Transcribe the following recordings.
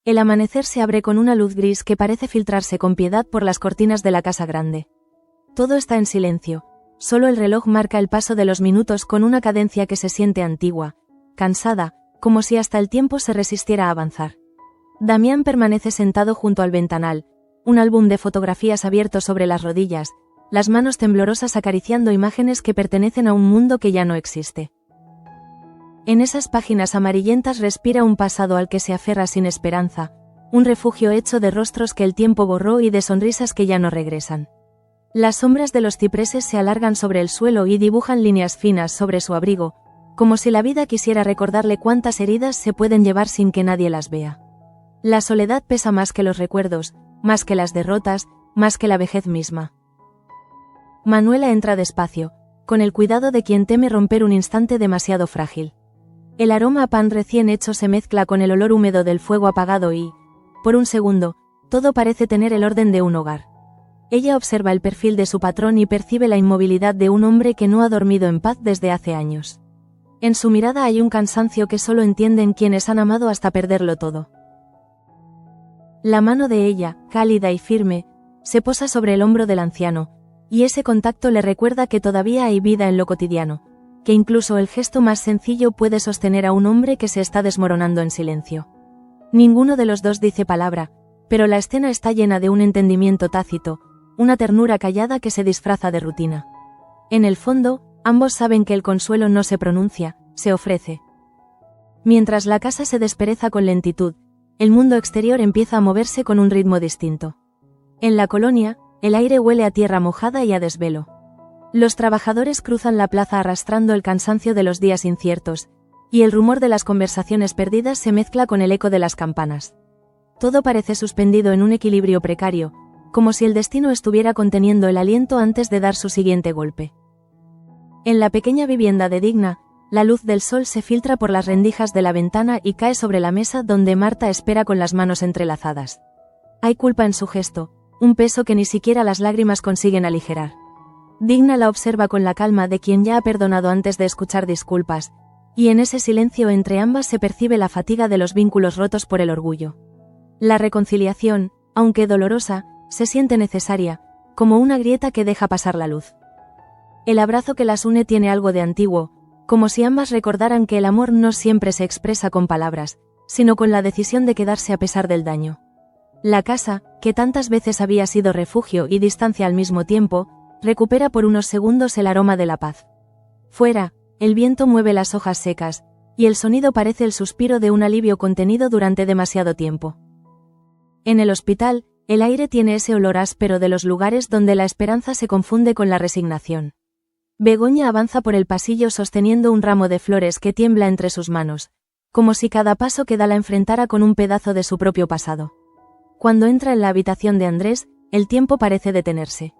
El amanecer se abre con una luz gris que parece filtrarse con piedad por las cortinas de la casa grande. Todo está en silencio. Solo el reloj marca el paso de los minutos con una cadencia que se siente antigua, cansada, como si hasta el tiempo se resistiera a avanzar. Damián permanece sentado junto al ventanal, un álbum de fotografías abierto sobre las rodillas, las manos temblorosas acariciando imágenes que pertenecen a un mundo que ya no existe. En esas páginas amarillentas respira un pasado al que se aferra sin esperanza, un refugio hecho de rostros que el tiempo borró y de sonrisas que ya no regresan. Las sombras de los cipreses se alargan sobre el suelo y dibujan líneas finas sobre su abrigo, como si la vida quisiera recordarle cuántas heridas se pueden llevar sin que nadie las vea. La soledad pesa más que los recuerdos, más que las derrotas, más que la vejez misma. Manuela entra despacio, con el cuidado de quien teme romper un instante demasiado frágil. El aroma a pan recién hecho se mezcla con el olor húmedo del fuego apagado y, por un segundo, todo parece tener el orden de un hogar. Ella observa el perfil de su patrón y percibe la inmovilidad de un hombre que no ha dormido en paz desde hace años. En su mirada hay un cansancio que solo entienden quienes han amado hasta perderlo todo. La mano de ella, cálida y firme, se posa sobre el hombro del anciano, y ese contacto le recuerda que todavía hay vida en lo cotidiano, que incluso el gesto más sencillo puede sostener a un hombre que se está desmoronando en silencio. Ninguno de los dos dice palabra, pero la escena está llena de un entendimiento tácito, una ternura callada que se disfraza de rutina. En el fondo, ambos saben que el consuelo no se pronuncia, se ofrece. Mientras la casa se despereza con lentitud, el mundo exterior empieza a moverse con un ritmo distinto. En la colonia, el aire huele a tierra mojada y a desvelo. Los trabajadores cruzan la plaza arrastrando el cansancio de los días inciertos, y el rumor de las conversaciones perdidas se mezcla con el eco de las campanas. Todo parece suspendido en un equilibrio precario, como si el destino estuviera conteniendo el aliento antes de dar su siguiente golpe. En la pequeña vivienda de Digna, la luz del sol se filtra por las rendijas de la ventana y cae sobre la mesa donde Marta espera con las manos entrelazadas. Hay culpa en su gesto, un peso que ni siquiera las lágrimas consiguen aligerar. Digna la observa con la calma de quien ya ha perdonado antes de escuchar disculpas, y en ese silencio entre ambas se percibe la fatiga de los vínculos rotos por el orgullo. La reconciliación, aunque dolorosa, se siente necesaria, como una grieta que deja pasar la luz. El abrazo que las une tiene algo de antiguo, como si ambas recordaran que el amor no siempre se expresa con palabras, sino con la decisión de quedarse a pesar del daño. La casa, que tantas veces había sido refugio y distancia al mismo tiempo, recupera por unos segundos el aroma de la paz. Fuera, el viento mueve las hojas secas, y el sonido parece el suspiro de un alivio contenido durante demasiado tiempo. En el hospital, el aire tiene ese olor áspero de los lugares donde la esperanza se confunde con la resignación. Begoña avanza por el pasillo sosteniendo un ramo de flores que tiembla entre sus manos, como si cada paso que da la enfrentara con un pedazo de su propio pasado. Cuando entra en la habitación de Andrés, el tiempo parece detenerse.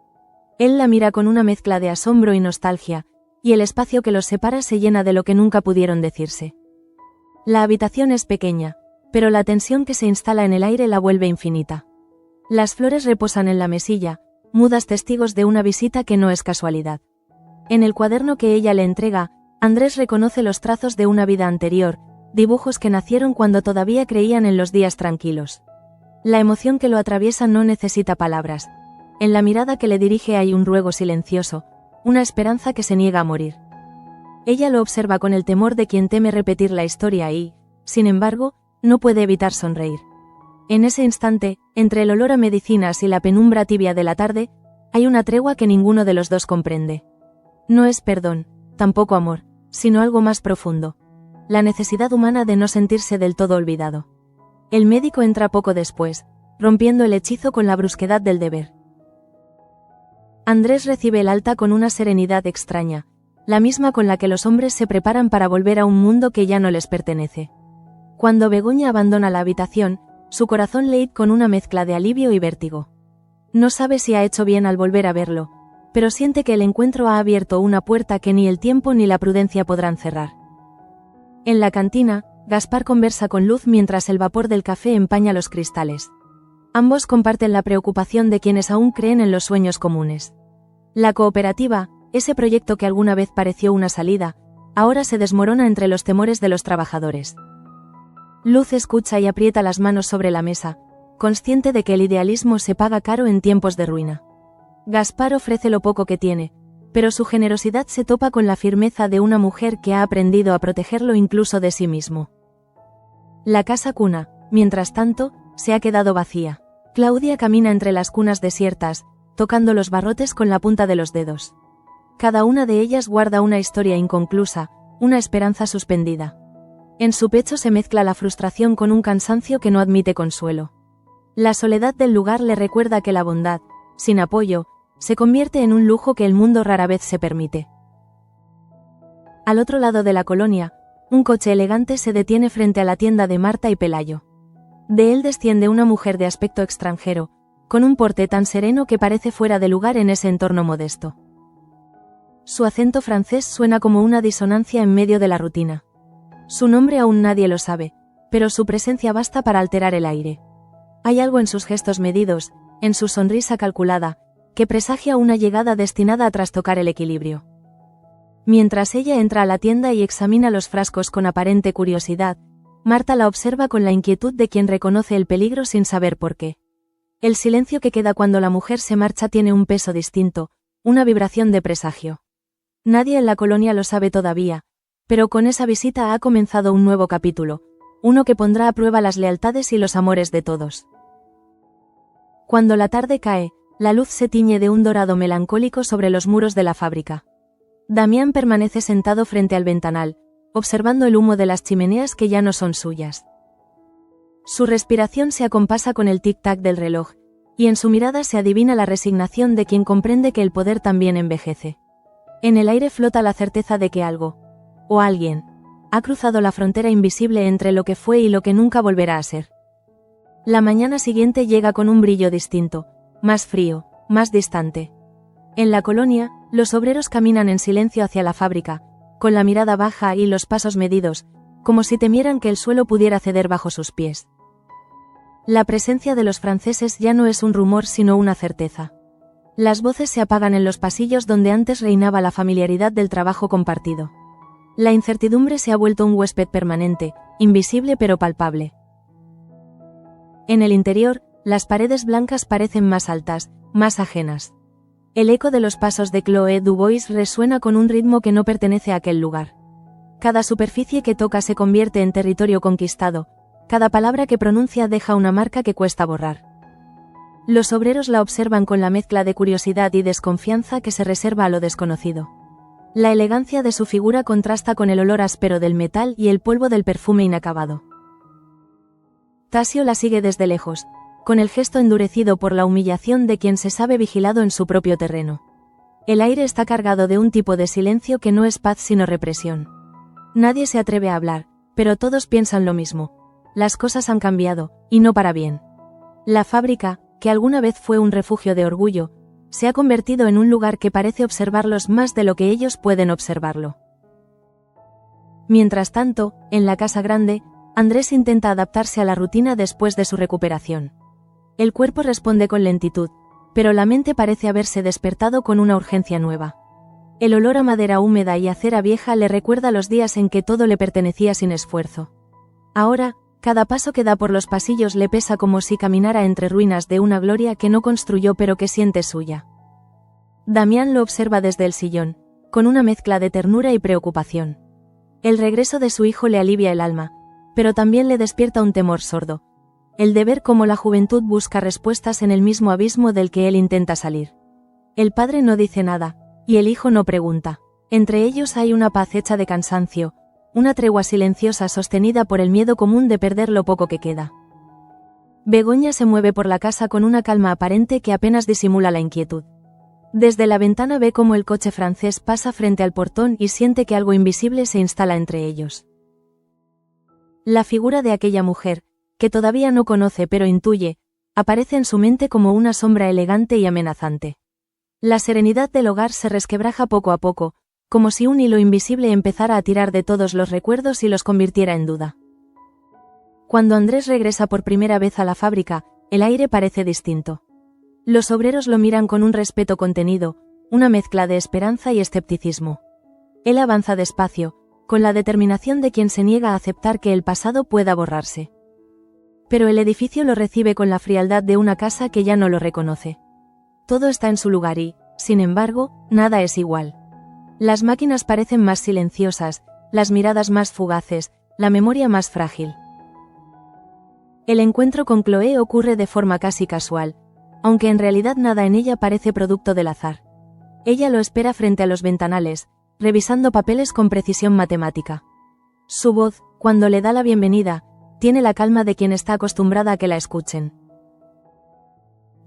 Él la mira con una mezcla de asombro y nostalgia, y el espacio que los separa se llena de lo que nunca pudieron decirse. La habitación es pequeña, pero la tensión que se instala en el aire la vuelve infinita. Las flores reposan en la mesilla, mudas testigos de una visita que no es casualidad. En el cuaderno que ella le entrega, Andrés reconoce los trazos de una vida anterior, dibujos que nacieron cuando todavía creían en los días tranquilos. La emoción que lo atraviesa no necesita palabras. En la mirada que le dirige hay un ruego silencioso, una esperanza que se niega a morir. Ella lo observa con el temor de quien teme repetir la historia y, sin embargo, no puede evitar sonreír. En ese instante, entre el olor a medicinas y la penumbra tibia de la tarde, hay una tregua que ninguno de los dos comprende. No es perdón, tampoco amor, sino algo más profundo. La necesidad humana de no sentirse del todo olvidado. El médico entra poco después, rompiendo el hechizo con la brusquedad del deber. Andrés recibe el alta con una serenidad extraña, la misma con la que los hombres se preparan para volver a un mundo que ya no les pertenece. Cuando Begoña abandona la habitación, su corazón late con una mezcla de alivio y vértigo. No sabe si ha hecho bien al volver a verlo, pero siente que el encuentro ha abierto una puerta que ni el tiempo ni la prudencia podrán cerrar. En la cantina, Gaspar conversa con Luz mientras el vapor del café empaña los cristales. Ambos comparten la preocupación de quienes aún creen en los sueños comunes. La cooperativa, ese proyecto que alguna vez pareció una salida, ahora se desmorona entre los temores de los trabajadores. Luz escucha y aprieta las manos sobre la mesa, consciente de que el idealismo se paga caro en tiempos de ruina. Gaspar ofrece lo poco que tiene, pero su generosidad se topa con la firmeza de una mujer que ha aprendido a protegerlo incluso de sí mismo. La casa cuna, mientras tanto, se ha quedado vacía. Claudia camina entre las cunas desiertas, tocando los barrotes con la punta de los dedos. Cada una de ellas guarda una historia inconclusa, una esperanza suspendida. En su pecho se mezcla la frustración con un cansancio que no admite consuelo. La soledad del lugar le recuerda que la bondad, sin apoyo, se convierte en un lujo que el mundo rara vez se permite. Al otro lado de la colonia, un coche elegante se detiene frente a la tienda de Marta y Pelayo. De él desciende una mujer de aspecto extranjero, con un porte tan sereno que parece fuera de lugar en ese entorno modesto. Su acento francés suena como una disonancia en medio de la rutina. Su nombre aún nadie lo sabe, pero su presencia basta para alterar el aire. Hay algo en sus gestos medidos, en su sonrisa calculada, que presagia una llegada destinada a trastocar el equilibrio. Mientras ella entra a la tienda y examina los frascos con aparente curiosidad, Marta la observa con la inquietud de quien reconoce el peligro sin saber por qué. El silencio que queda cuando la mujer se marcha tiene un peso distinto, una vibración de presagio. Nadie en la colonia lo sabe todavía, pero con esa visita ha comenzado un nuevo capítulo, uno que pondrá a prueba las lealtades y los amores de todos. Cuando la tarde cae, la luz se tiñe de un dorado melancólico sobre los muros de la fábrica. Damián permanece sentado frente al ventanal, observando el humo de las chimeneas que ya no son suyas. Su respiración se acompasa con el tic-tac del reloj, y en su mirada se adivina la resignación de quien comprende que el poder también envejece. En el aire flota la certeza de que algo, o alguien, ha cruzado la frontera invisible entre lo que fue y lo que nunca volverá a ser. La mañana siguiente llega con un brillo distinto, más frío, más distante. En la colonia, los obreros caminan en silencio hacia la fábrica, con la mirada baja y los pasos medidos, como si temieran que el suelo pudiera ceder bajo sus pies. La presencia de los franceses ya no es un rumor sino una certeza. Las voces se apagan en los pasillos donde antes reinaba la familiaridad del trabajo compartido. La incertidumbre se ha vuelto un huésped permanente, invisible pero palpable. En el interior, las paredes blancas parecen más altas, más ajenas. El eco de los pasos de Chloé Dubois resuena con un ritmo que no pertenece a aquel lugar. Cada superficie que toca se convierte en territorio conquistado, cada palabra que pronuncia deja una marca que cuesta borrar. Los obreros la observan con la mezcla de curiosidad y desconfianza que se reserva a lo desconocido. La elegancia de su figura contrasta con el olor áspero del metal y el polvo del perfume inacabado. Tasio la sigue desde lejos, con el gesto endurecido por la humillación de quien se sabe vigilado en su propio terreno. El aire está cargado de un tipo de silencio que no es paz sino represión. Nadie se atreve a hablar, pero todos piensan lo mismo. Las cosas han cambiado, y no para bien. La fábrica, que alguna vez fue un refugio de orgullo, se ha convertido en un lugar que parece observarlos más de lo que ellos pueden observarlo. Mientras tanto, en la casa grande, Andrés intenta adaptarse a la rutina después de su recuperación. El cuerpo responde con lentitud, pero la mente parece haberse despertado con una urgencia nueva. El olor a madera húmeda y a cera vieja le recuerda los días en que todo le pertenecía sin esfuerzo. Ahora, cada paso que da por los pasillos le pesa como si caminara entre ruinas de una gloria que no construyó pero que siente suya. Damián lo observa desde el sillón, con una mezcla de ternura y preocupación. El regreso de su hijo le alivia el alma, pero también le despierta un temor sordo, el de ver cómo la juventud busca respuestas en el mismo abismo del que él intenta salir. El padre no dice nada, y el hijo no pregunta. Entre ellos hay una paz hecha de cansancio, una tregua silenciosa sostenida por el miedo común de perder lo poco que queda. Begoña se mueve por la casa con una calma aparente que apenas disimula la inquietud. Desde la ventana ve cómo el coche francés pasa frente al portón y siente que algo invisible se instala entre ellos. La figura de aquella mujer, que todavía no conoce pero intuye, aparece en su mente como una sombra elegante y amenazante. La serenidad del hogar se resquebraja poco a poco, como si un hilo invisible empezara a tirar de todos los recuerdos y los convirtiera en duda. Cuando Andrés regresa por primera vez a la fábrica, el aire parece distinto. Los obreros lo miran con un respeto contenido, una mezcla de esperanza y escepticismo. Él avanza despacio, con la determinación de quien se niega a aceptar que el pasado pueda borrarse. Pero el edificio lo recibe con la frialdad de una casa que ya no lo reconoce. Todo está en su lugar y, sin embargo, nada es igual. Las máquinas parecen más silenciosas, las miradas más fugaces, la memoria más frágil. El encuentro con Chloe ocurre de forma casi casual, aunque en realidad nada en ella parece producto del azar. Ella lo espera frente a los ventanales, revisando papeles con precisión matemática. Su voz, cuando le da la bienvenida, tiene la calma de quien está acostumbrada a que la escuchen.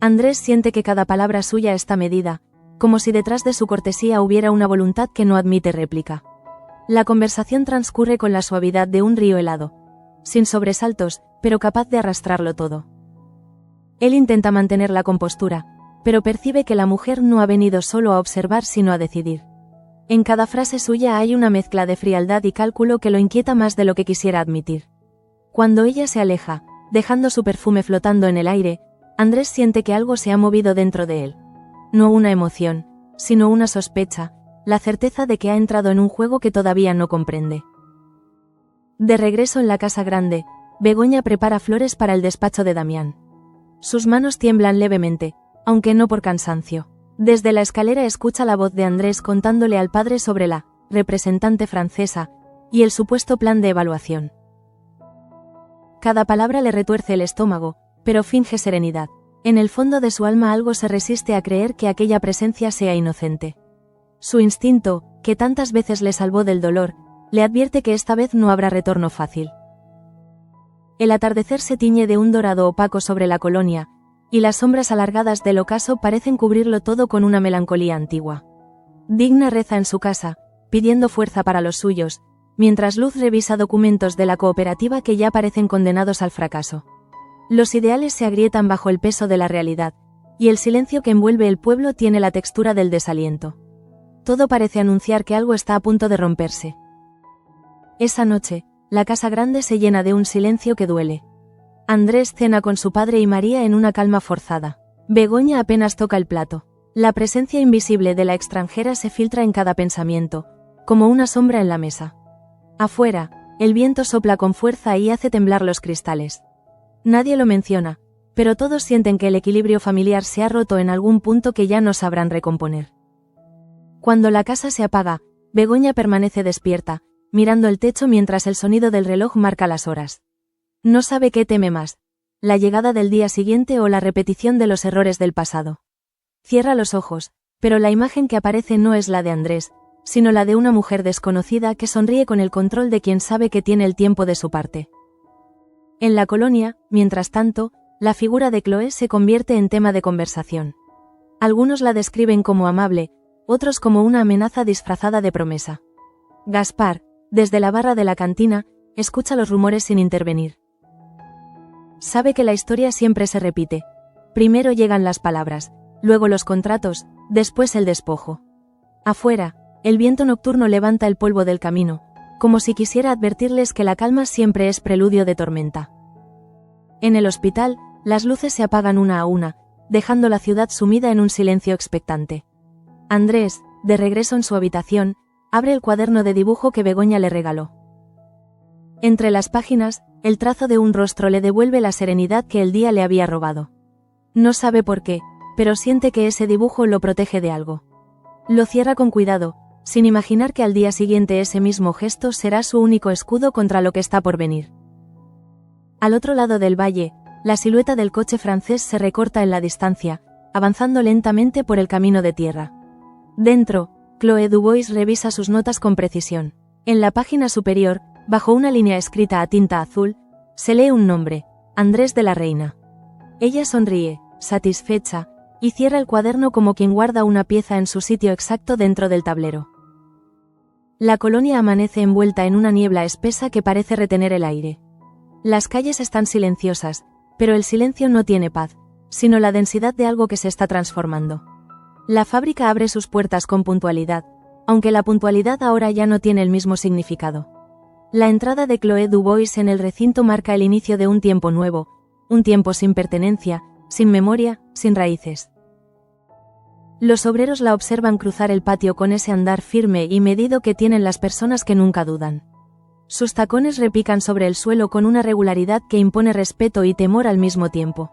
Andrés siente que cada palabra suya está medida, como si detrás de su cortesía hubiera una voluntad que no admite réplica. La conversación transcurre con la suavidad de un río helado, sin sobresaltos, pero capaz de arrastrarlo todo. Él intenta mantener la compostura, pero percibe que la mujer no ha venido solo a observar sino a decidir. En cada frase suya hay una mezcla de frialdad y cálculo que lo inquieta más de lo que quisiera admitir. Cuando ella se aleja, dejando su perfume flotando en el aire, Andrés siente que algo se ha movido dentro de él. No una emoción, sino una sospecha, la certeza de que ha entrado en un juego que todavía no comprende. De regreso en la casa grande, Begoña prepara flores para el despacho de Damián. Sus manos tiemblan levemente, aunque no por cansancio. Desde la escalera escucha la voz de Andrés contándole al padre sobre la representante francesa y el supuesto plan de evaluación. Cada palabra le retuerce el estómago, pero finge serenidad. En el fondo de su alma algo se resiste a creer que aquella presencia sea inocente. Su instinto, que tantas veces le salvó del dolor, le advierte que esta vez no habrá retorno fácil. El atardecer se tiñe de un dorado opaco sobre la colonia, y las sombras alargadas del ocaso parecen cubrirlo todo con una melancolía antigua. Digna reza en su casa, pidiendo fuerza para los suyos, mientras Luz revisa documentos de la cooperativa que ya parecen condenados al fracaso. Los ideales se agrietan bajo el peso de la realidad, y el silencio que envuelve el pueblo tiene la textura del desaliento. Todo parece anunciar que algo está a punto de romperse. Esa noche, la casa grande se llena de un silencio que duele. Andrés cena con su padre y María en una calma forzada. Begoña apenas toca el plato. La presencia invisible de la extranjera se filtra en cada pensamiento, como una sombra en la mesa. Afuera, el viento sopla con fuerza y hace temblar los cristales. Nadie lo menciona, pero todos sienten que el equilibrio familiar se ha roto en algún punto que ya no sabrán recomponer. Cuando la casa se apaga, Begoña permanece despierta, mirando el techo mientras el sonido del reloj marca las horas. No sabe qué teme más, la llegada del día siguiente o la repetición de los errores del pasado. Cierra los ojos, pero la imagen que aparece no es la de Andrés, sino la de una mujer desconocida que sonríe con el control de quien sabe que tiene el tiempo de su parte. En la colonia, mientras tanto, la figura de Chloe se convierte en tema de conversación. Algunos la describen como amable, otros como una amenaza disfrazada de promesa. Gaspar, desde la barra de la cantina, escucha los rumores sin intervenir. Sabe que la historia siempre se repite. Primero llegan las palabras, luego los contratos, después el despojo. Afuera, el viento nocturno levanta el polvo del camino, como si quisiera advertirles que la calma siempre es preludio de tormenta. En el hospital, las luces se apagan una a una, dejando la ciudad sumida en un silencio expectante. Andrés, de regreso en su habitación, abre el cuaderno de dibujo que Begoña le regaló. Entre las páginas, el trazo de un rostro le devuelve la serenidad que el día le había robado. No sabe por qué, pero siente que ese dibujo lo protege de algo. Lo cierra con cuidado, sin imaginar que al día siguiente ese mismo gesto será su único escudo contra lo que está por venir. Al otro lado del valle, la silueta del coche francés se recorta en la distancia, avanzando lentamente por el camino de tierra. Dentro, Chloe Dubois revisa sus notas con precisión. En la página superior, bajo una línea escrita a tinta azul, se lee un nombre, Andrés de la Reina. Ella sonríe, satisfecha, y cierra el cuaderno como quien guarda una pieza en su sitio exacto dentro del tablero. La colonia amanece envuelta en una niebla espesa que parece retener el aire. Las calles están silenciosas, pero el silencio no tiene paz, sino la densidad de algo que se está transformando. La fábrica abre sus puertas con puntualidad, aunque la puntualidad ahora ya no tiene el mismo significado. La entrada de Chloe Dubois en el recinto marca el inicio de un tiempo nuevo, un tiempo sin pertenencia, sin memoria, sin raíces. Los obreros la observan cruzar el patio con ese andar firme y medido que tienen las personas que nunca dudan. Sus tacones repican sobre el suelo con una regularidad que impone respeto y temor al mismo tiempo.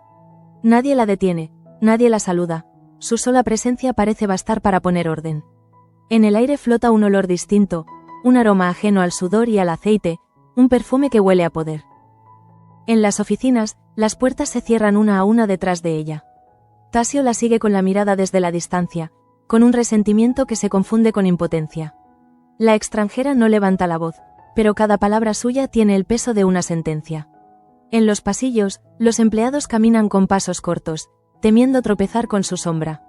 Nadie la detiene, nadie la saluda, su sola presencia parece bastar para poner orden. En el aire flota un olor distinto, un aroma ajeno al sudor y al aceite, un perfume que huele a poder. En las oficinas, las puertas se cierran una a una detrás de ella. Tasio la sigue con la mirada desde la distancia, con un resentimiento que se confunde con impotencia. La extranjera no levanta la voz, pero cada palabra suya tiene el peso de una sentencia. En los pasillos, los empleados caminan con pasos cortos, temiendo tropezar con su sombra.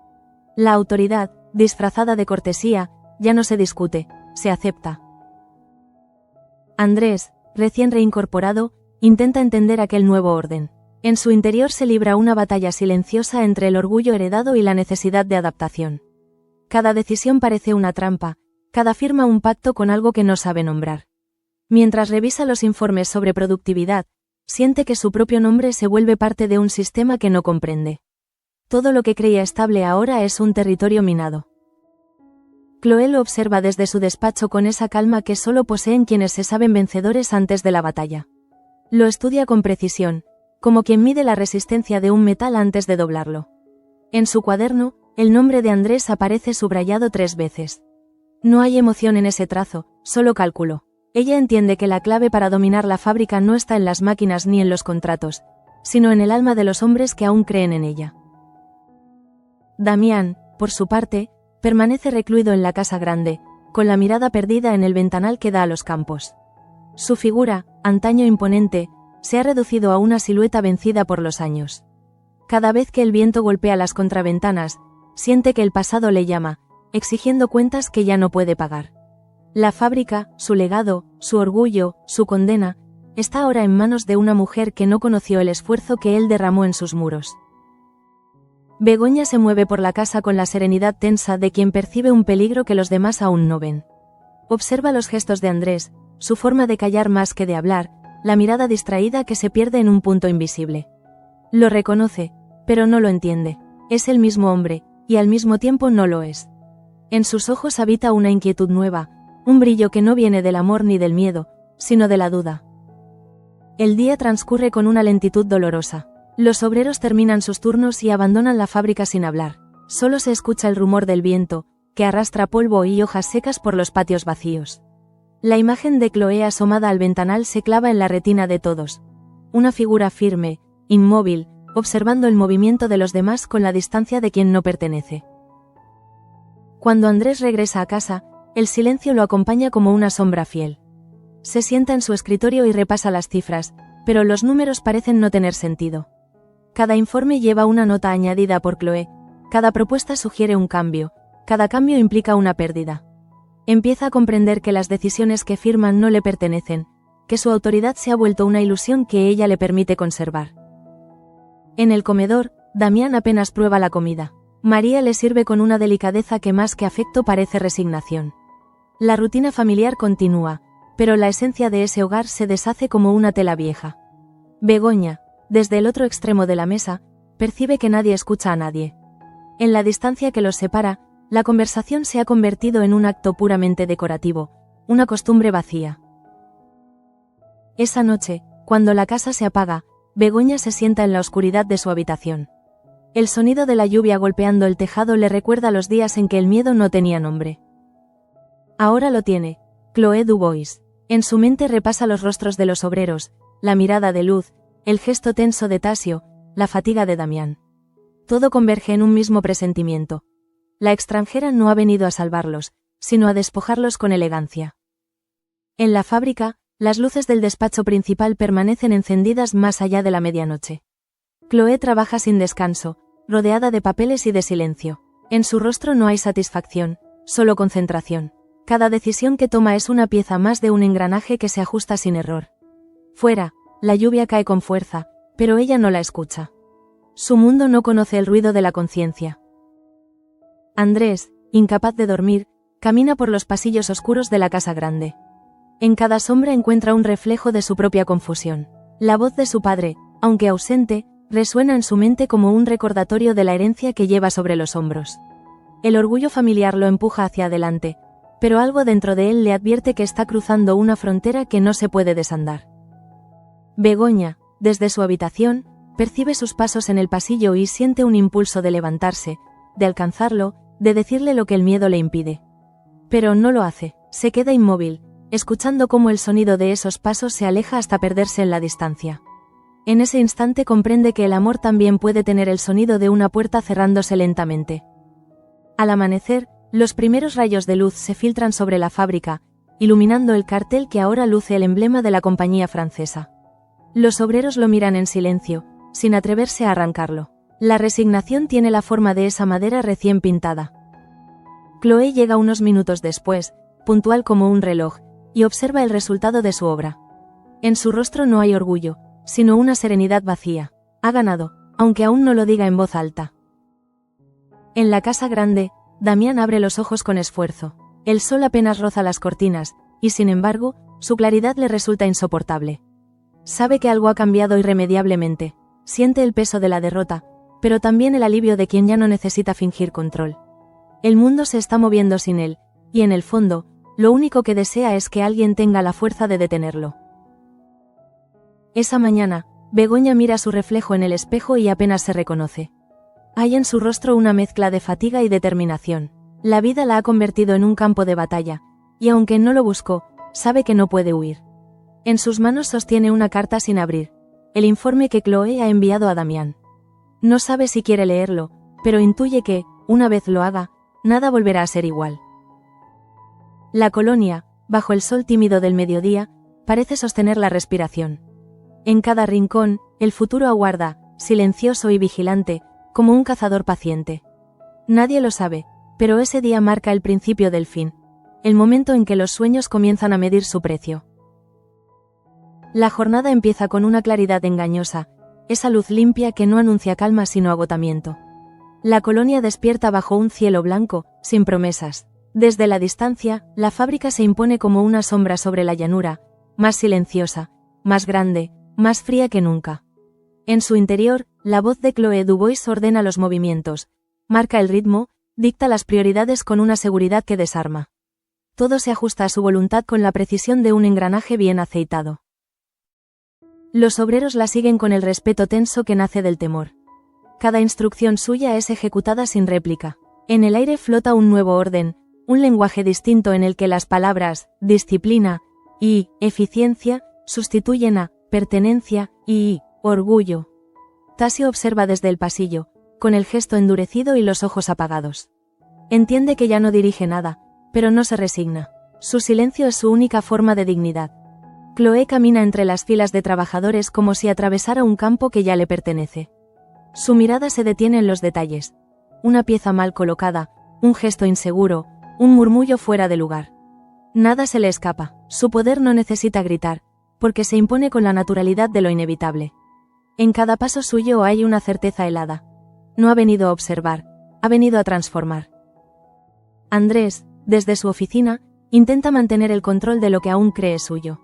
La autoridad, disfrazada de cortesía, ya no se discute, se acepta. Andrés, recién reincorporado, intenta entender aquel nuevo orden. En su interior se libra una batalla silenciosa entre el orgullo heredado y la necesidad de adaptación. Cada decisión parece una trampa, cada firma un pacto con algo que no sabe nombrar. Mientras revisa los informes sobre productividad, siente que su propio nombre se vuelve parte de un sistema que no comprende. Todo lo que creía estable ahora es un territorio minado. Chloe lo observa desde su despacho con esa calma que solo poseen quienes se saben vencedores antes de la batalla. Lo estudia con precisión, como quien mide la resistencia de un metal antes de doblarlo. En su cuaderno, el nombre de Andrés aparece subrayado 3 veces. No hay emoción en ese trazo, solo cálculo. Ella entiende que la clave para dominar la fábrica no está en las máquinas ni en los contratos, sino en el alma de los hombres que aún creen en ella. Damián, por su parte, permanece recluido en la casa grande, con la mirada perdida en el ventanal que da a los campos. Su figura, antaño imponente, se ha reducido a una silueta vencida por los años. Cada vez que el viento golpea las contraventanas, siente que el pasado le llama, exigiendo cuentas que ya no puede pagar. La fábrica, su legado, su orgullo, su condena, está ahora en manos de una mujer que no conoció el esfuerzo que él derramó en sus muros. Begoña se mueve por la casa con la serenidad tensa de quien percibe un peligro que los demás aún no ven. Observa los gestos de Andrés, su forma de callar más que de hablar, la mirada distraída que se pierde en un punto invisible. Lo reconoce, pero no lo entiende. Es el mismo hombre, y al mismo tiempo no lo es. En sus ojos habita una inquietud nueva, un brillo que no viene del amor ni del miedo, sino de la duda. El día transcurre con una lentitud dolorosa. Los obreros terminan sus turnos y abandonan la fábrica sin hablar. Solo se escucha el rumor del viento, que arrastra polvo y hojas secas por los patios vacíos. La imagen de Chloe asomada al ventanal se clava en la retina de todos. Una figura firme, inmóvil, observando el movimiento de los demás con la distancia de quien no pertenece. Cuando Andrés regresa a casa, el silencio lo acompaña como una sombra fiel. Se sienta en su escritorio y repasa las cifras, pero los números parecen no tener sentido. Cada informe lleva una nota añadida por Chloe, cada propuesta sugiere un cambio, cada cambio implica una pérdida. Empieza a comprender que las decisiones que firman no le pertenecen, que su autoridad se ha vuelto una ilusión que ella le permite conservar. En el comedor, Damián apenas prueba la comida. María le sirve con una delicadeza que más que afecto parece resignación. La rutina familiar continúa, pero la esencia de ese hogar se deshace como una tela vieja. Begoña, desde el otro extremo de la mesa, percibe que nadie escucha a nadie. En la distancia que los separa, la conversación se ha convertido en un acto puramente decorativo, una costumbre vacía. Esa noche, cuando la casa se apaga, Begoña se sienta en la oscuridad de su habitación. El sonido de la lluvia golpeando el tejado le recuerda los días en que el miedo no tenía nombre. Ahora lo tiene, Chloe Dubois. En su mente repasa los rostros de los obreros, la mirada de Luz, el gesto tenso de Tasio, la fatiga de Damián. Todo converge en un mismo presentimiento. La extranjera no ha venido a salvarlos, sino a despojarlos con elegancia. En la fábrica, las luces del despacho principal permanecen encendidas más allá de la medianoche. Chloe trabaja sin descanso, rodeada de papeles y de silencio. En su rostro no hay satisfacción, solo concentración. Cada decisión que toma es una pieza más de un engranaje que se ajusta sin error. Fuera, la lluvia cae con fuerza, pero ella no la escucha. Su mundo no conoce el ruido de la conciencia. Andrés, incapaz de dormir, camina por los pasillos oscuros de la casa grande. En cada sombra encuentra un reflejo de su propia confusión. La voz de su padre, aunque ausente, resuena en su mente como un recordatorio de la herencia que lleva sobre los hombros. El orgullo familiar lo empuja hacia adelante, pero algo dentro de él le advierte que está cruzando una frontera que no se puede desandar. Begoña, desde su habitación, percibe sus pasos en el pasillo y siente un impulso de levantarse, de alcanzarlo, de decirle lo que el miedo le impide. Pero no lo hace, se queda inmóvil, escuchando cómo el sonido de esos pasos se aleja hasta perderse en la distancia. En ese instante comprende que el amor también puede tener el sonido de una puerta cerrándose lentamente. Al amanecer, los primeros rayos de luz se filtran sobre la fábrica, iluminando el cartel que ahora luce el emblema de la compañía francesa. Los obreros lo miran en silencio, sin atreverse a arrancarlo. La resignación tiene la forma de esa madera recién pintada. Chloé llega unos minutos después, puntual como un reloj, y observa el resultado de su obra. En su rostro no hay orgullo, sino una serenidad vacía. Ha ganado, aunque aún no lo diga en voz alta. En la casa grande, Damián abre los ojos con esfuerzo. El sol apenas roza las cortinas, y sin embargo, su claridad le resulta insoportable. Sabe que algo ha cambiado irremediablemente, siente el peso de la derrota, pero también el alivio de quien ya no necesita fingir control. El mundo se está moviendo sin él, y en el fondo, lo único que desea es que alguien tenga la fuerza de detenerlo. Esa mañana, Begoña mira su reflejo en el espejo y apenas se reconoce. Hay en su rostro una mezcla de fatiga y determinación. La vida la ha convertido en un campo de batalla, y aunque no lo buscó, sabe que no puede huir. En sus manos sostiene una carta sin abrir, el informe que Chloé ha enviado a Damián. No sabe si quiere leerlo, pero intuye que, una vez lo haga, nada volverá a ser igual. La colonia, bajo el sol tímido del mediodía, parece sostener la respiración. En cada rincón, el futuro aguarda, silencioso y vigilante, como un cazador paciente. Nadie lo sabe, pero ese día marca el principio del fin, el momento en que los sueños comienzan a medir su precio. La jornada empieza con una claridad engañosa, esa luz limpia que no anuncia calma sino agotamiento. La colonia despierta bajo un cielo blanco, sin promesas. Desde la distancia, la fábrica se impone como una sombra sobre la llanura, más silenciosa, más grande, más fría que nunca. En su interior, la voz de Chloé Dubois ordena los movimientos, marca el ritmo, dicta las prioridades con una seguridad que desarma. Todo se ajusta a su voluntad con la precisión de un engranaje bien aceitado. Los obreros la siguen con el respeto tenso que nace del temor. Cada instrucción suya es ejecutada sin réplica. En el aire flota un nuevo orden, un lenguaje distinto en el que las palabras disciplina y eficiencia sustituyen a pertenencia y orgullo. Tasio observa desde el pasillo, con el gesto endurecido y los ojos apagados. Entiende que ya no dirige nada, pero no se resigna. Su silencio es su única forma de dignidad. Chloé camina entre las filas de trabajadores como si atravesara un campo que ya le pertenece. Su mirada se detiene en los detalles. Una pieza mal colocada, un gesto inseguro, un murmullo fuera de lugar. Nada se le escapa, su poder no necesita gritar, porque se impone con la naturalidad de lo inevitable. En cada paso suyo hay una certeza helada. No ha venido a observar, ha venido a transformar. Andrés, desde su oficina, intenta mantener el control de lo que aún cree suyo.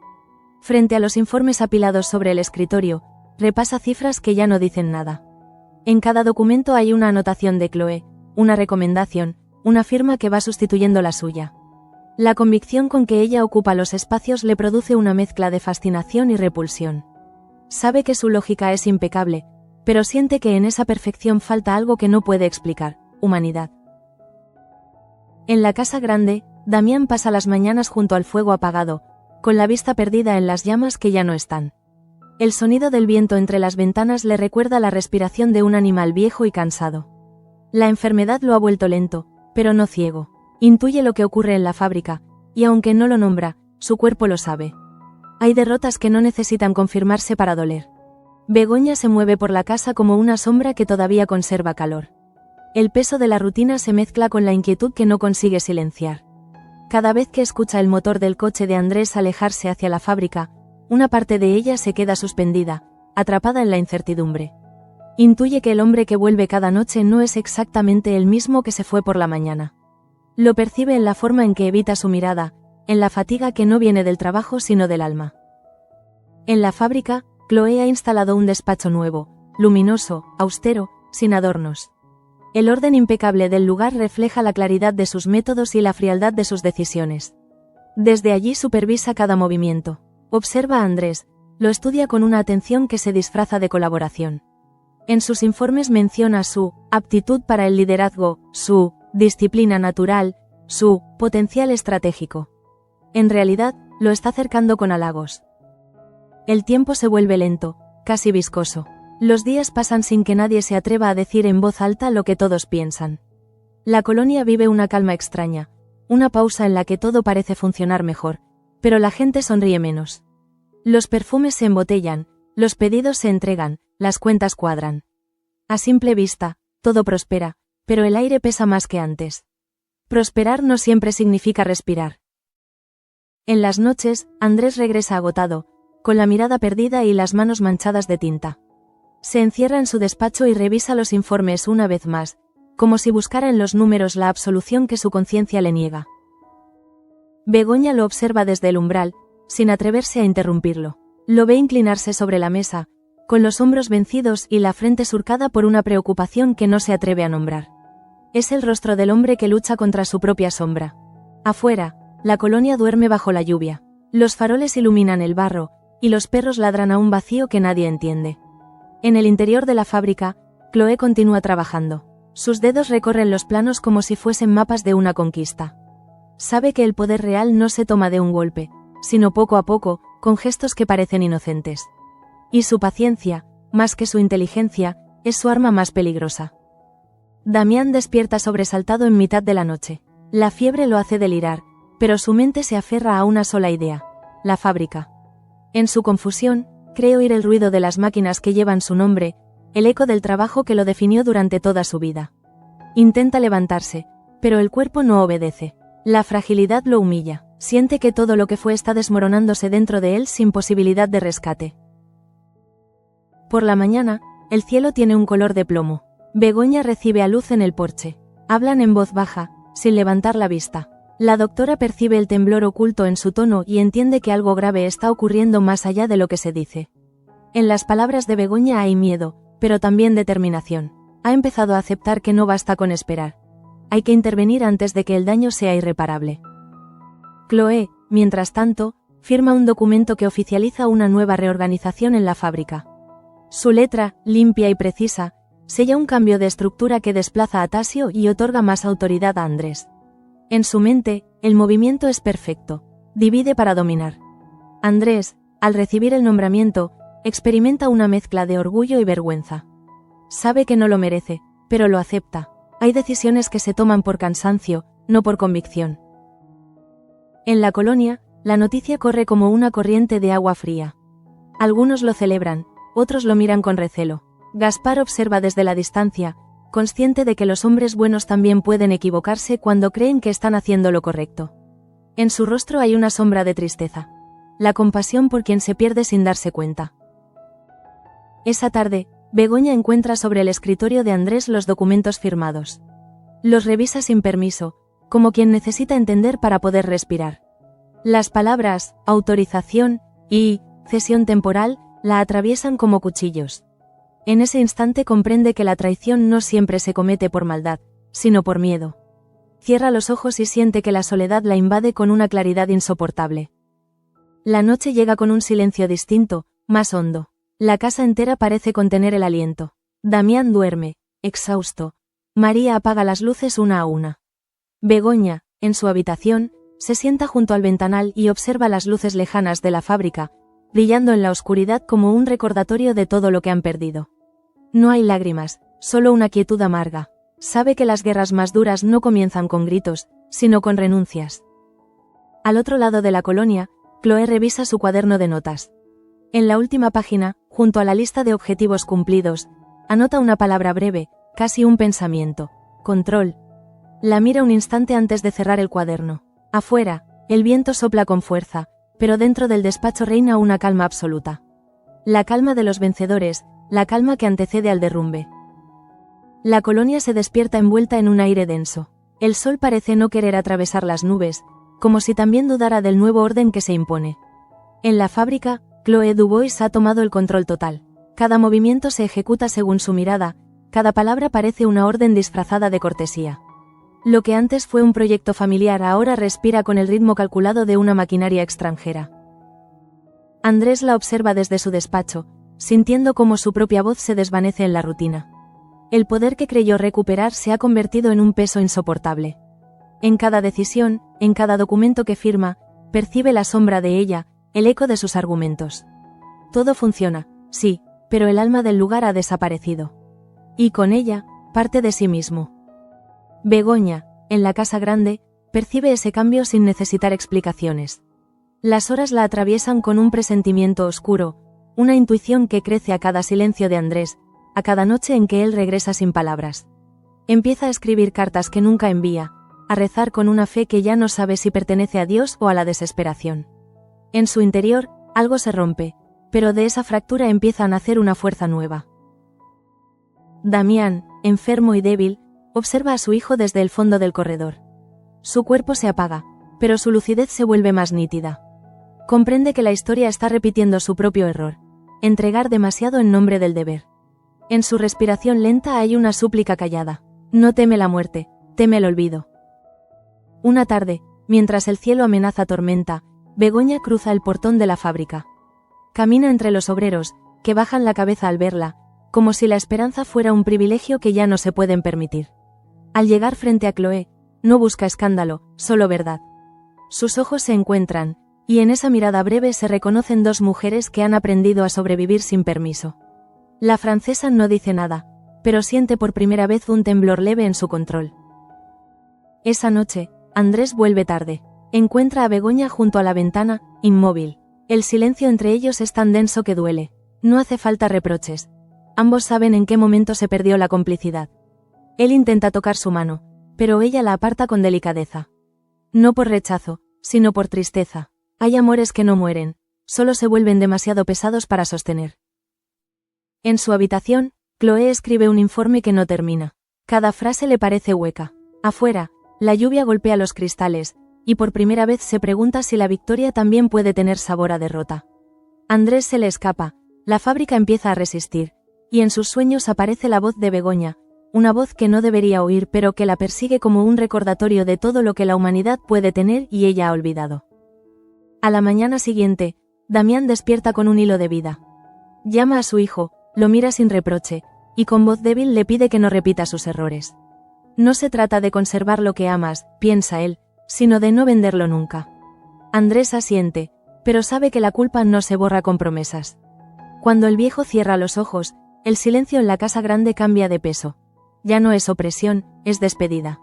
Frente a los informes apilados sobre el escritorio, repasa cifras que ya no dicen nada. En cada documento hay una anotación de Chloé, una recomendación, una firma que va sustituyendo la suya. La convicción con que ella ocupa los espacios le produce una mezcla de fascinación y repulsión. Sabe que su lógica es impecable, pero siente que en esa perfección falta algo que no puede explicar: humanidad. En la casa grande, Damián pasa las mañanas junto al fuego apagado, con la vista perdida en las llamas que ya no están. El sonido del viento entre las ventanas le recuerda la respiración de un animal viejo y cansado. La enfermedad lo ha vuelto lento, pero no ciego. Intuye lo que ocurre en la fábrica, y aunque no lo nombra, su cuerpo lo sabe. Hay derrotas que no necesitan confirmarse para doler. Begoña se mueve por la casa como una sombra que todavía conserva calor. El peso de la rutina se mezcla con la inquietud que no consigue silenciar. Cada vez que escucha el motor del coche de Andrés alejarse hacia la fábrica, una parte de ella se queda suspendida, atrapada en la incertidumbre. Intuye que el hombre que vuelve cada noche no es exactamente el mismo que se fue por la mañana. Lo percibe en la forma en que evita su mirada, en la fatiga que no viene del trabajo sino del alma. En la fábrica, Chloé ha instalado un despacho nuevo, luminoso, austero, sin adornos. El orden impecable del lugar refleja la claridad de sus métodos y la frialdad de sus decisiones. Desde allí supervisa cada movimiento. Observa a Andrés, lo estudia con una atención que se disfraza de colaboración. En sus informes menciona su aptitud para el liderazgo, su disciplina natural, su potencial estratégico. En realidad, lo está cercando con halagos. El tiempo se vuelve lento, casi viscoso. Los días pasan sin que nadie se atreva a decir en voz alta lo que todos piensan. La colonia vive una calma extraña, una pausa en la que todo parece funcionar mejor, pero la gente sonríe menos. Los perfumes se embotellan, los pedidos se entregan, las cuentas cuadran. A simple vista, todo prospera, pero el aire pesa más que antes. Prosperar no siempre significa respirar. En las noches, Andrés regresa agotado, con la mirada perdida y las manos manchadas de tinta. Se encierra en su despacho y revisa los informes una vez más, como si buscara en los números la absolución que su conciencia le niega. Begoña lo observa desde el umbral, sin atreverse a interrumpirlo. Lo ve inclinarse sobre la mesa, con los hombros vencidos y la frente surcada por una preocupación que no se atreve a nombrar. Es el rostro del hombre que lucha contra su propia sombra. Afuera, la colonia duerme bajo la lluvia. Los faroles iluminan el barro, y los perros ladran a un vacío que nadie entiende. En el interior de la fábrica, Chloe continúa trabajando. Sus dedos recorren los planos como si fuesen mapas de una conquista. Sabe que el poder real no se toma de un golpe, sino poco a poco, con gestos que parecen inocentes. Y su paciencia, más que su inteligencia, es su arma más peligrosa. Damián despierta sobresaltado en mitad de la noche. La fiebre lo hace delirar, pero su mente se aferra a una sola idea: la fábrica. En su confusión, cree oír el ruido de las máquinas que llevan su nombre, el eco del trabajo que lo definió durante toda su vida. Intenta levantarse, pero el cuerpo no obedece. La fragilidad lo humilla. Siente que todo lo que fue está desmoronándose dentro de él sin posibilidad de rescate. Por la mañana, el cielo tiene un color de plomo. Begoña recibe a Luz en el porche. Hablan en voz baja, sin levantar la vista. La doctora percibe el temblor oculto en su tono y entiende que algo grave está ocurriendo más allá de lo que se dice. En las palabras de Begoña hay miedo, pero también determinación. Ha empezado a aceptar que no basta con esperar. Hay que intervenir antes de que el daño sea irreparable. Chloe, mientras tanto, firma un documento que oficializa una nueva reorganización en la fábrica. Su letra, limpia y precisa, sella un cambio de estructura que desplaza a Tasio y otorga más autoridad a Andrés. En su mente, el movimiento es perfecto. Divide para dominar. Andrés, al recibir el nombramiento, experimenta una mezcla de orgullo y vergüenza. Sabe que no lo merece, pero lo acepta. Hay decisiones que se toman por cansancio, no por convicción. En la colonia, la noticia corre como una corriente de agua fría. Algunos lo celebran, otros lo miran con recelo. Gaspar observa desde la distancia, consciente de que los hombres buenos también pueden equivocarse cuando creen que están haciendo lo correcto. En su rostro hay una sombra de tristeza. La compasión por quien se pierde sin darse cuenta. Esa tarde, Begoña encuentra sobre el escritorio de Andrés los documentos firmados. Los revisa sin permiso, como quien necesita entender para poder respirar. Las palabras autorización y cesión temporal la atraviesan como cuchillos. En ese instante comprende que la traición no siempre se comete por maldad, sino por miedo. Cierra los ojos y siente que la soledad la invade con una claridad insoportable. La noche llega con un silencio distinto, más hondo. La casa entera parece contener el aliento. Damián duerme, exhausto. María apaga las luces una a una. Begoña, en su habitación, se sienta junto al ventanal y observa las luces lejanas de la fábrica, brillando en la oscuridad como un recordatorio de todo lo que han perdido. No hay lágrimas, solo una quietud amarga. Sabe que las guerras más duras no comienzan con gritos, sino con renuncias. Al otro lado de la colonia, Chloe revisa su cuaderno de notas. En la última página, junto a la lista de objetivos cumplidos, anota una palabra breve, casi un pensamiento: control. La mira un instante antes de cerrar el cuaderno. Afuera, el viento sopla con fuerza, pero dentro del despacho reina una calma absoluta. La calma de los vencedores, la calma que antecede al derrumbe. La colonia se despierta envuelta en un aire denso. El sol parece no querer atravesar las nubes, como si también dudara del nuevo orden que se impone. En la fábrica, Chloe Dubois ha tomado el control total. Cada movimiento se ejecuta según su mirada, Cada palabra parece una orden disfrazada de cortesía. Lo que antes fue un proyecto familiar ahora respira con el ritmo calculado de una maquinaria extranjera. Andrés la observa desde su despacho, sintiendo cómo su propia voz se desvanece en la rutina. El poder que creyó recuperar se ha convertido en un peso insoportable. En cada decisión, en cada documento que firma, percibe la sombra de ella, el eco de sus argumentos. Todo funciona, sí, pero el alma del lugar ha desaparecido. Y con ella, parte de sí mismo. Begoña, en la casa grande, percibe ese cambio sin necesitar explicaciones. Las horas la atraviesan con un presentimiento oscuro, una intuición que crece a cada silencio de Andrés, a cada noche en que él regresa sin palabras. Empieza a escribir cartas que nunca envía, a rezar con una fe que ya no sabe si pertenece a Dios o a la desesperación. En su interior, algo se rompe, pero de esa fractura empieza a nacer una fuerza nueva. Damián, enfermo y débil, observa a su hijo desde el fondo del corredor. Su cuerpo se apaga, pero su lucidez se vuelve más nítida. Comprende que la historia está repitiendo su propio error: entregar demasiado en nombre del deber. En su respiración lenta hay una súplica callada. No teme la muerte, teme el olvido. Una tarde, mientras el cielo amenaza tormenta, Begoña cruza el portón de la fábrica. Camina entre los obreros, que bajan la cabeza al verla, como si la esperanza fuera un privilegio que ya no se pueden permitir. Al llegar frente a Chloé, no busca escándalo, solo verdad. Sus ojos se encuentran, y en esa mirada breve se reconocen dos mujeres que han aprendido a sobrevivir sin permiso. La francesa no dice nada, pero siente por primera vez un temblor leve en su control. Esa noche, Andrés vuelve tarde. Encuentra a Begoña junto a la ventana, inmóvil. El silencio entre ellos es tan denso que duele. No hace falta reproches. Ambos saben en qué momento se perdió la complicidad. Él intenta tocar su mano, pero ella la aparta con delicadeza. No por rechazo, sino por tristeza. Hay amores que no mueren, solo se vuelven demasiado pesados para sostener. En su habitación, Chloé escribe un informe que no termina. Cada frase le parece hueca. Afuera, la lluvia golpea los cristales, y por primera vez se pregunta si la victoria también puede tener sabor a derrota. Andrés se le escapa, la fábrica empieza a resistir, y en sus sueños aparece la voz de Begoña, una voz que no debería oír pero que la persigue como un recordatorio de todo lo que la humanidad puede tener y ella ha olvidado. A la mañana siguiente, Damián despierta con un hilo de vida. Llama a su hijo, lo mira sin reproche, y con voz débil le pide que no repita sus errores. No se trata de conservar lo que amas, piensa él, sino de no venderlo nunca. Andrés asiente, pero sabe que la culpa no se borra con promesas. Cuando el viejo cierra los ojos, el silencio en la casa grande cambia de peso. Ya no es opresión, es despedida.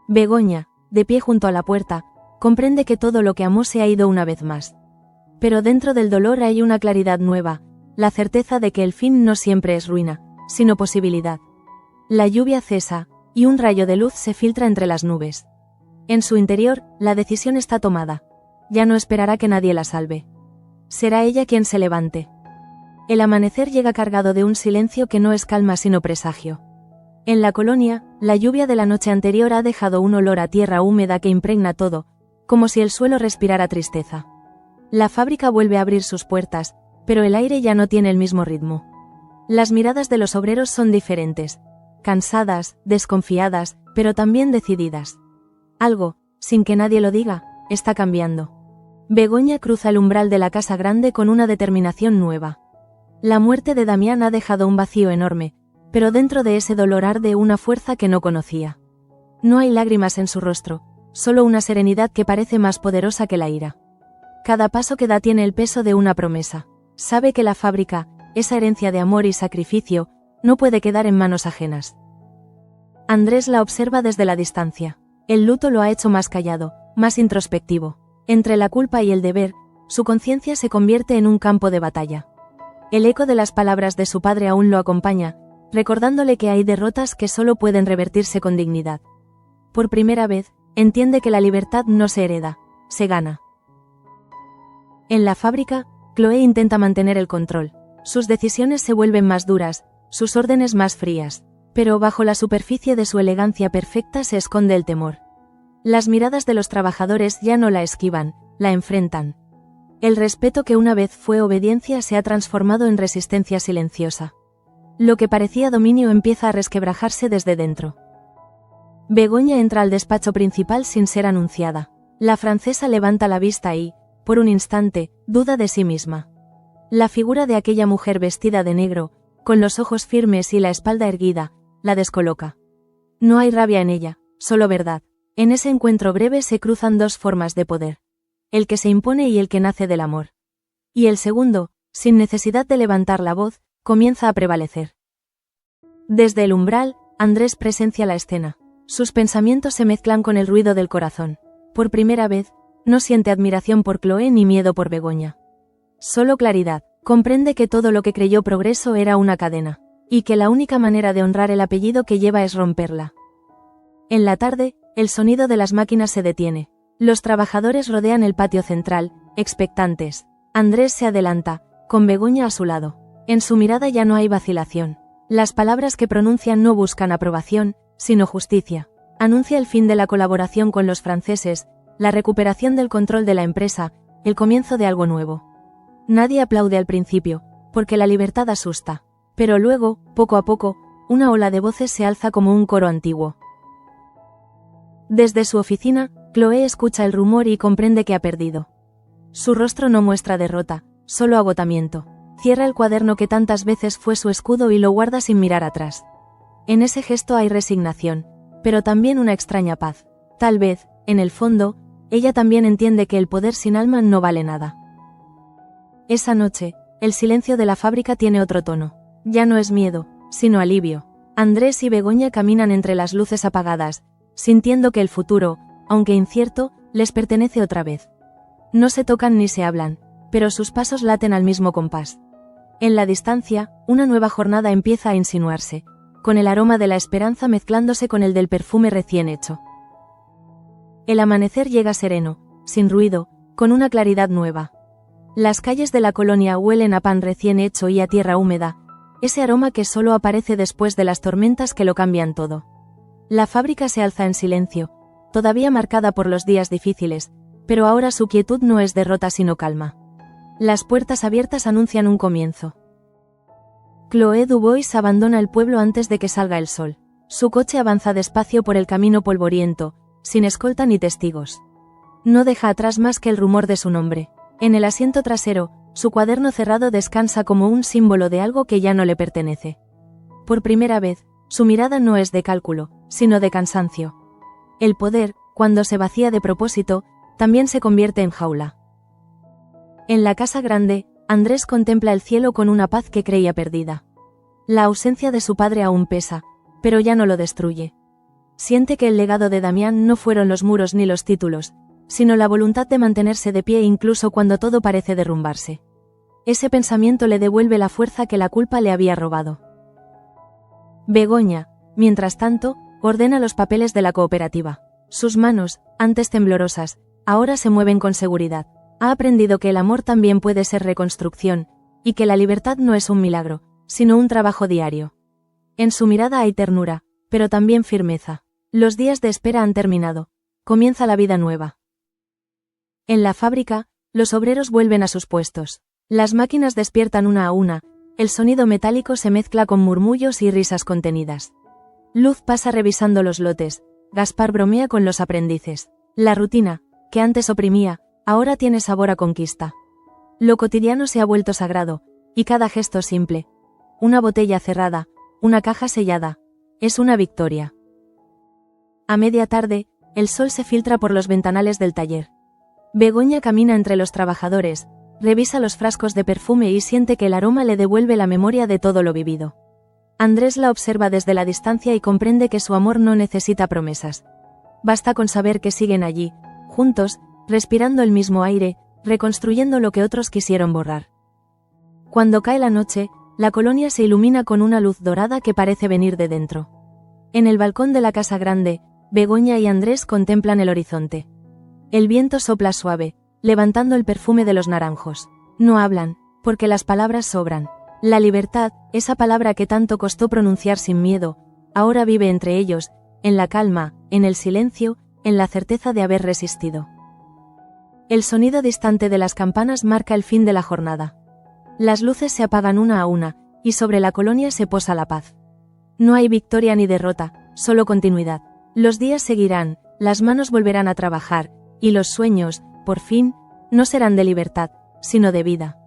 Begoña, de pie junto a la puerta, comprende que todo lo que amó se ha ido una vez más. Pero dentro del dolor hay una claridad nueva, la certeza de que el fin no siempre es ruina, sino posibilidad. La lluvia cesa, y un rayo de luz se filtra entre las nubes. En su interior, la decisión está tomada. Ya no esperará que nadie la salve. Será ella quien se levante. El amanecer llega cargado de un silencio que no es calma sino presagio. En la colonia, la lluvia de la noche anterior ha dejado un olor a tierra húmeda que impregna todo, como si el suelo respirara tristeza. La fábrica vuelve a abrir sus puertas, pero el aire ya no tiene el mismo ritmo. Las miradas de los obreros son diferentes, cansadas, desconfiadas, pero también decididas. Algo, sin que nadie lo diga, está cambiando. Begoña cruza el umbral de la casa grande con una determinación nueva. La muerte de Damián ha dejado un vacío enorme, pero dentro de ese dolor arde una fuerza que no conocía. No hay lágrimas en su rostro, solo una serenidad que parece más poderosa que la ira. Cada paso que da tiene el peso de una promesa. Sabe que la fábrica, esa herencia de amor y sacrificio, no puede quedar en manos ajenas. Andrés la observa desde la distancia. El luto lo ha hecho más callado, más introspectivo. Entre la culpa y el deber, su conciencia se convierte en un campo de batalla. El eco de las palabras de su padre aún lo acompaña, recordándole que hay derrotas que solo pueden revertirse con dignidad. Por primera vez, entiende que la libertad no se hereda, se gana. En la fábrica, Chloé intenta mantener el control. Sus decisiones se vuelven más duras, sus órdenes más frías, pero bajo la superficie de su elegancia perfecta se esconde el temor. Las miradas de los trabajadores ya no la esquivan, la enfrentan. El respeto que una vez fue obediencia se ha transformado en resistencia silenciosa. Lo que parecía dominio empieza a resquebrajarse desde dentro. Begoña entra al despacho principal sin ser anunciada. La francesa levanta la vista y, por un instante, duda de sí misma. La figura de aquella mujer vestida de negro, con los ojos firmes y la espalda erguida, la descoloca. No hay rabia en ella, solo verdad. En ese encuentro breve se cruzan dos formas de poder. El que se impone y el que nace del amor. Y el segundo, sin necesidad de levantar la voz, comienza a prevalecer. Desde el umbral, Andrés presencia la escena. Sus pensamientos se mezclan con el ruido del corazón. Por primera vez, no siente admiración por Chloé ni miedo por Begoña. Solo claridad. Comprende que todo lo que creyó progreso era una cadena, y que la única manera de honrar el apellido que lleva es romperla. En la tarde, el sonido de las máquinas se detiene. Los trabajadores rodean el patio central, expectantes. Andrés se adelanta, con Begoña a su lado. En su mirada ya no hay vacilación. Las palabras que pronuncian no buscan aprobación, sino justicia. Anuncia el fin de la colaboración con los franceses, la recuperación del control de la empresa, el comienzo de algo nuevo. Nadie aplaude al principio, porque la libertad asusta. Pero luego, poco a poco, una ola de voces se alza como un coro antiguo. Desde su oficina, Chloé escucha el rumor y comprende que ha perdido. Su rostro no muestra derrota, solo agotamiento. Cierra el cuaderno que tantas veces fue su escudo y lo guarda sin mirar atrás. En ese gesto hay resignación, pero también una extraña paz. Tal vez, en el fondo, ella también entiende que el poder sin alma no vale nada. Esa noche, el silencio de la fábrica tiene otro tono. Ya no es miedo, sino alivio. Andrés y Begoña caminan entre las luces apagadas, sintiendo que el futuro, aunque incierto, les pertenece otra vez. No se tocan ni se hablan, pero sus pasos laten al mismo compás. En la distancia, una nueva jornada empieza a insinuarse, con el aroma de la esperanza mezclándose con el del perfume recién hecho. El amanecer llega sereno, sin ruido, con una claridad nueva. Las calles de la colonia huelen a pan recién hecho y a tierra húmeda, ese aroma que solo aparece después de las tormentas que lo cambian todo. La fábrica se alza en silencio, todavía marcada por los días difíciles, pero ahora su quietud no es derrota sino calma. Las puertas abiertas anuncian un comienzo. Chloé Dubois abandona el pueblo antes de que salga el sol. Su coche avanza despacio por el camino polvoriento, sin escolta ni testigos. No deja atrás más que el rumor de su nombre. En el asiento trasero, su cuaderno cerrado descansa como un símbolo de algo que ya no le pertenece. Por primera vez, su mirada no es de cálculo, sino de cansancio. El poder, cuando se vacía de propósito, también se convierte en jaula. En la casa grande, Andrés contempla el cielo con una paz que creía perdida. La ausencia de su padre aún pesa, pero ya no lo destruye. Siente que el legado de Damián no fueron los muros ni los títulos, sino la voluntad de mantenerse de pie incluso cuando todo parece derrumbarse. Ese pensamiento le devuelve la fuerza que la culpa le había robado. Begoña, mientras tanto, ordena los papeles de la cooperativa. Sus manos, antes temblorosas, ahora se mueven con seguridad. Ha aprendido que el amor también puede ser reconstrucción, y que la libertad no es un milagro, sino un trabajo diario. En su mirada hay ternura, pero también firmeza. Los días de espera han terminado. Comienza la vida nueva. En la fábrica, los obreros vuelven a sus puestos. Las máquinas despiertan una a una, el sonido metálico se mezcla con murmullos y risas contenidas. Luz pasa revisando los lotes, Gaspar bromea con los aprendices. La rutina, que antes oprimía, ahora tiene sabor a conquista. Lo cotidiano se ha vuelto sagrado, y cada gesto simple. Una botella cerrada, una caja sellada, es una victoria. A media tarde, el sol se filtra por los ventanales del taller. Begoña camina entre los trabajadores, revisa los frascos de perfume y siente que el aroma le devuelve la memoria de todo lo vivido. Andrés la observa desde la distancia y comprende que su amor no necesita promesas. Basta con saber que siguen allí, juntos, respirando el mismo aire, reconstruyendo lo que otros quisieron borrar. Cuando cae la noche, la colonia se ilumina con una luz dorada que parece venir de dentro. En el balcón de la casa grande, Begoña y Andrés contemplan el horizonte. El viento sopla suave, levantando el perfume de los naranjos. No hablan, porque las palabras sobran. La libertad, esa palabra que tanto costó pronunciar sin miedo, ahora vive entre ellos, en la calma, en el silencio, en la certeza de haber resistido. El sonido distante de las campanas marca el fin de la jornada. Las luces se apagan una a una, y sobre la colonia se posa la paz. No hay victoria ni derrota, solo continuidad. Los días seguirán, las manos volverán a trabajar, y los sueños, por fin, no serán de libertad, sino de vida.